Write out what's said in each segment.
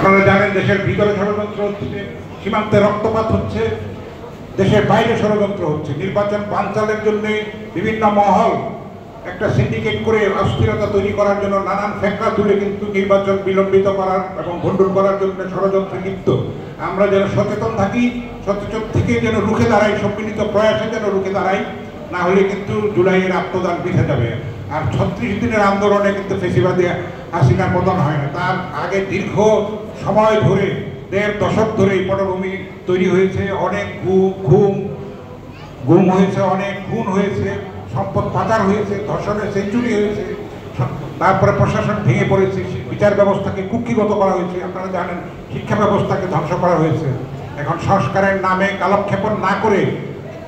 আপনারা জানেন দেশের ভিতরে ষড়যন্ত্র হচ্ছে, সীমান্তে রক্তপাত হচ্ছে, দেশের বাইরে ষড়যন্ত্র হচ্ছে। নির্বাচন বানচালের জন্য বিভিন্ন মহল একটা সিন্ডিকেট করে অস্থিরতা তৈরি করার জন্য নানান ফ্যাক্টর তুলে কিন্তু নির্বাচন বিলম্বিত করার এবং ভণ্ডুল করার জন্য ষড়যন্ত্রে লিপ্ত। আমরা যেন সচেতন থাকি, সচেতন থেকে যেন রুখে দাঁড়াই, সম্মিলিত প্রয়াসে যেন রুখে দাঁড়াই, না হলে কিন্তু জুলাইয়ের আত্মদান বৃথা যাবে। আর 36 দিনের আন্দোলনে কিন্তু ফেসিবাদী হাসিনার পতন হয় না, তার আগে দীর্ঘ সময় ধরে 1.5 দশক ধরে এই পটভূমি তৈরি হয়েছে। অনেক গুম হয়েছে, অনেক খুন হয়েছে, সম্পদ পাচার হয়েছে, ধর্ষণের সেঞ্চুরি হয়েছে, তারপরে প্রশাসন ভেঙে পড়েছে, বিচার ব্যবস্থাকে কুক্ষিগত করা হয়েছে, আপনারা জানেন শিক্ষা ব্যবস্থাকে ধ্বংস করা হয়েছে। এখন সংস্কারের নামে কালক্ষেপণ না করে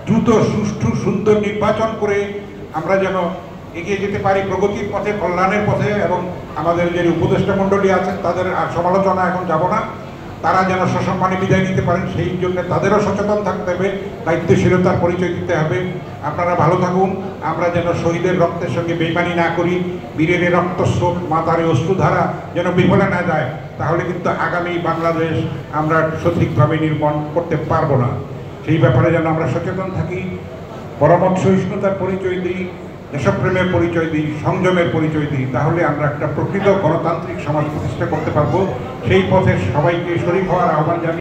দ্রুত সুষ্ঠু সুন্দর নির্বাচন করে আমরা যেন এগিয়ে যেতে পারি প্রগতির পথে, কল্যাণের পথে। এবং আমাদের যে উপদেষ্টা মণ্ডলী আছেন তাদের আর সমালোচনা এখন যাব না, তারা যেন সসম্মানে বিদায় নিতে পারেন সেই জন্য তাদেরও সচেতন থাকতে হবে, দায়িত্বশীলতার পরিচয় দিতে হবে। আপনারা ভালো থাকুন, আমরা যেন শহীদের রক্তের সঙ্গে বেইমানি না করি, বীরের রক্তস্রোত, মাতারে অশ্রুধারা যেন বিফলে না যায়, তাহলে কিন্তু আগামী বাংলাদেশ আমরা সঠিকভাবে নির্মাণ করতে পারবো না। সেই ব্যাপারে যেন আমরা সচেতন থাকি, পরমত সহিষ্ণুতার পরিচয় দিই, দেশপ্রেমের পরিচয় দিই, সংযমের পরিচয় দিই, তাহলে আমরা একটা প্রকৃত গণতান্ত্রিক সমাজ প্রতিষ্ঠা করতে পারবো। সেই পথে সবাইকে শরীক হওয়ার আহ্বান জানাই।